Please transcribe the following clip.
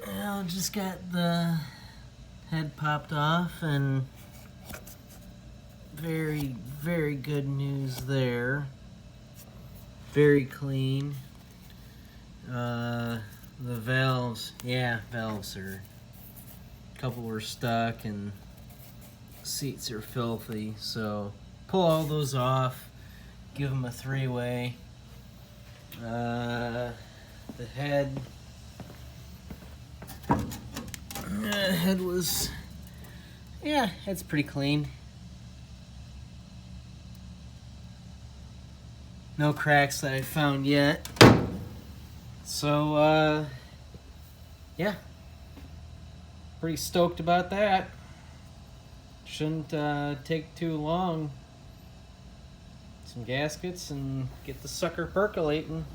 Well, just got the head popped off, and very, very good news there. Very clean. The valves, valves are, a couple were stuck, and seats are filthy, so pull all those off, give them a three-way. The head was, it's pretty clean. No cracks that I found yet. So, pretty stoked about that. Shouldn't take too long. Some gaskets and get the sucker percolating.